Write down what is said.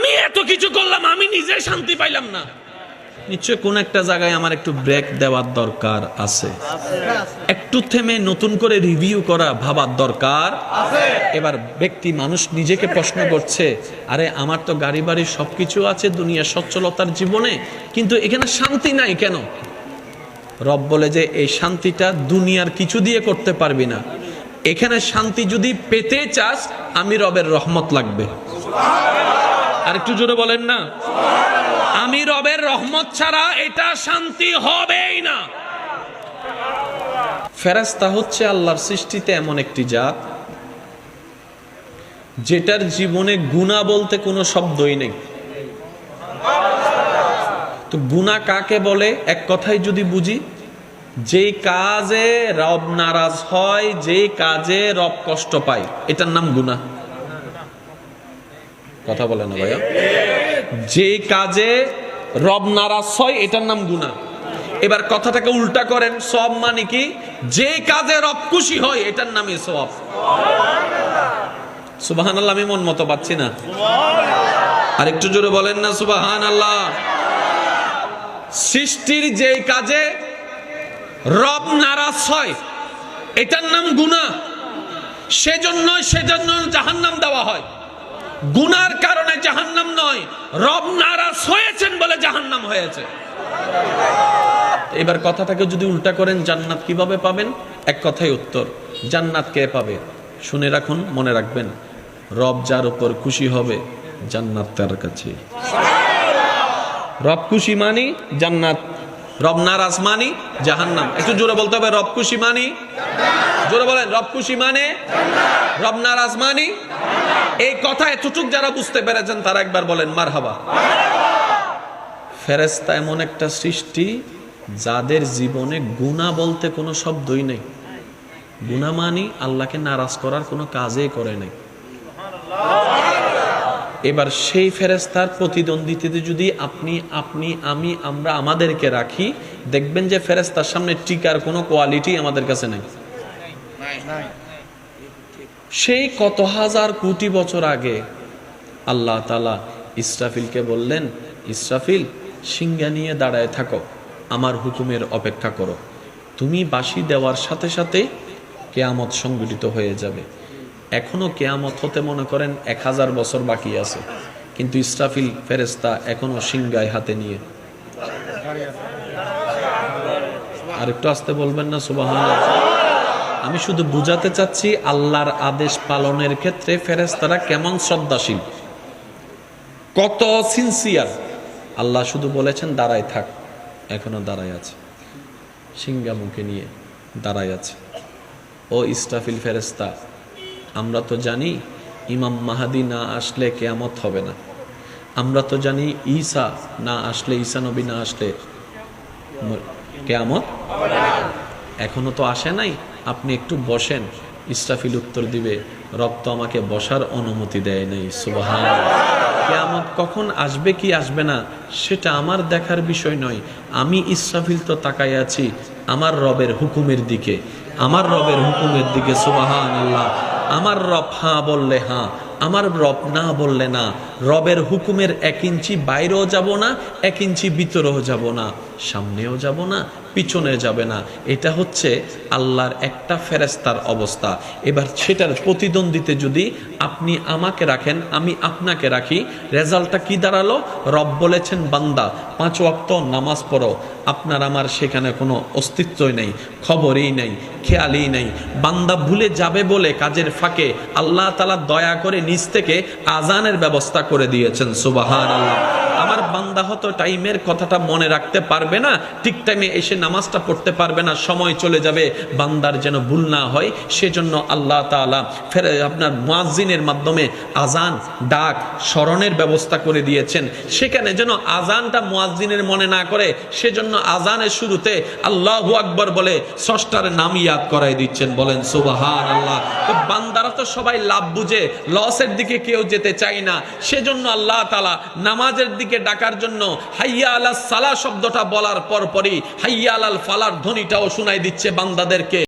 আমি এত কিছু করলাম, আমি নিজে শান্তি পাইলাম না। নিশ্চয় কোন একটা জায়গায় আমার একটু ব্রেক দেওয়ার দরকার আছে, একটু থেমে নতুন করে রিভিউ করা, ভাবার দরকার আছে। এবার ব্যক্তি মানুষ নিজেকে প্রশ্ন করছে, আরে আমার তো গাড়ি বাড়ি সবকিছু আছে দুনিয়া সচ্ছলতার জীবনে, কিন্তু এখানে শান্তি নাই কেন? রব বলে যে এই শান্তিটা দুনিয়ার কিছু দিয়ে করতে পারবি না, এখানে শান্তি যদি পেতে চাস আমি রবের রহমত লাগবে। আর একটু জোরে বলেন না, আমি রবের রহমত ছাড়া এটা শান্তি হবেই না। ফেরেশতা হচ্ছে আল্লাহর সৃষ্টিতে এমন একটি জাত যেটার জীবনে গুনাহ বলতে কোনো শব্দই নেই। তো গুনাহ কাকে বলে? এক কথায় যদি বুঝি, যে কাজে রব নারাজ হয়, যে কাজে রব কষ্ট পায়, এটার নাম গুনাহ। কথা বলে না ভাইয়া? যে কাজে রব নারাজ হয় এটার নাম গুনাহ। এবার কথাটাকে উল্টা করেন, সওয়াব মানে কি? যে কাজে রব খুশি হয় এটার নামই সওয়াব। সুবহানাল্লাহ। আমি মন মতো পাচ্ছি না, আর একটু জোরে বলেন না সুবহানাল্লাহ। সৃষ্টির যে কাজে রব নারাজ হয় এটার নাম গুনাহ, সেজন্য জাহান্নাম দেওয়া হয়। গুনার কারণে জাহান্নাম নয়, রব নারাজ হয়েছেন বলে জাহান্নাম হয়েছে। এবার কথাটাকে যদি উল্টা করেন, জান্নাত কিভাবে পাবেন? এক কথায় উত্তর, জান্নাত কে পাবে? শুনে রাখুন, মনে রাখবেন, রব যার উপর খুশি হবে জান্নাত তার কাছে। রব খুশি মানি জান্নাত, রব নারাজ মানি জাহান্নাম। একটু জোরে বলতে হবে, রব খুশি মানি, জোরে বলেন, রব খুশি মানে, রব নারাজ মানি। এই কথা এতটুক যারা বুঝতে পেরেছেন তারা একবার বলেন মারহাবা। ফেরেশতা এমন একটা সৃষ্টি যাদের জীবনে গুনাহ বলতে কোনো শব্দই নেই। গুনাহ মানি আল্লাহকে নারাজ করার কোনো কাজই করে নাই। এবার সেই ফেরেশতার প্রতিদ্বন্দ্বিতাতে যদি আমরা আমাদেরকে রাখি, দেখবেন যে ফেরেশতার সামনে টিকার কোনো কোয়ালিটি আমাদের কাছে নেই। সেই কত হাজার কোটি বছর আগে আল্লাহ তাআলা ইসরাফিলকে বললেন, ইসরাফিল সিংহা নিয়ে দাঁড়ায় থাকো, আমার হুকুমের অপেক্ষা করো। তুমি বাঁশি দেওয়ার সাথে সাথে কিয়ামত সংঘটিত হয়ে যাবে। এখনো কিয়ামত হতে মনে করেন 1000 বছর বাকি আছে, কিন্তু ইসরাফিল ফেরেশতা এখনো সিংহায় হাতে নিয়ে। আর একটু আস্তে বলবেন না সুবহানাল্লাহ। আমি শুধু বুঝাতে চাচ্ছি আল্লাহর আদেশ পালনের ক্ষেত্রে ফেরেশতারা কেমন শ্রদ্ধাশীল, কত সিনসিয়ার। আল্লাহ শুধু বলেছেন দাঁড়ায় থাক, এখনো দাঁড়ায় আছে, সিংহা মুখে নিয়ে দাঁড়ায় আছে। ও ইসরাফিল ফেরেশতা, আমরা তো জানি ইমাম মাহাদি না আসলে কিয়ামত হবে না। আমরা তো জানি ঈসা না আসলে, ঈসা নবী না আসলে কিয়ামত হবে না। এখনো তো আসে নাই, আপনি একটু বসেন। ইসরাফিল উত্তর দিবে, রব তো আমাকে বসার অনুমতি দেয় নাই। সুবহানাল্লাহ। কিয়ামত কখন আসবে কি আসবে না সেটা আমার দেখার বিষয় নয়। আমি ইসরাফিল তো তাকাই আছি আমার রবের হুকুমের দিকে, আমার রবের হুকুমের দিকে। সুবহানাল্লাহ। আমার রব হ্যাঁ বললে হ্যাঁ, আমার রব না বললে না। রবের হুকুমের 1 ইঞ্চি বাইরেও যাব না, 1 ইঞ্চি ভিতরেও যাব না, সামনেও যাব না, পিছনে যাবে না। এটা হচ্ছে আল্লাহর একটা ফেরেশতার অবস্থা। এবার সেটার প্রতিদ্বন্দ্বিতে যদি আপনি আমাকে রাখেন, আমি আপনাকে রাখি, রেজাল্টটা কি দাঁড়ালো? রব বলেছেন বান্দা 5 ওয়াক্ত নামাজ পড়ো, আপনার আমার সেখানে কোনো অস্তিত্বই নেই, খবরই নেই, খেয়ালই নেই। বান্দা ভুলে যাবে বলে কাজের ফাঁকে আল্লাহ তাআলা দয়া করে নিজ থেকে আজানের ব্যবস্থা করে দিয়েছেন। সুবহানাল্লাহ। আমার বান্দা হয়তো টাইমের কথাটা মনে রাখতে পারবে না, ঠিক টাইমে এসে নামাজটা পড়তে পারবে না, সময় চলে যাবে। বান্দার যেন ভুল না হয় সেজন্য আল্লাহ তাআলা আপনার মুয়াজ্জিনের মাধ্যমে আজান, ডাক, স্মরণের ব্যবস্থা করে দিয়েছেন। সেখানে যেন আজানটা মুয়াজ্জিনের মনে না করে, সেজন্য আজানের শুরুতে আল্লাহু আকবার বলে স্রষ্টার নাম ইয়াদ করাই দিচ্ছেন। বলেন সুবহানাল্লাহ। তো বান্দারা তো সবাই লাভ বুঝে, লসের দিকে কেউ যেতে চায় না। সেজন্য আল্লাহ তাআলা নামাজের দিকে ডাকার জন্য হাইয়া আলাস সালাহ শব্দটা বলার পরপরই হাইয়া আলাল ফালার ধ্বনিটাও শোনাই দিচ্ছে বান্দাদেরকে।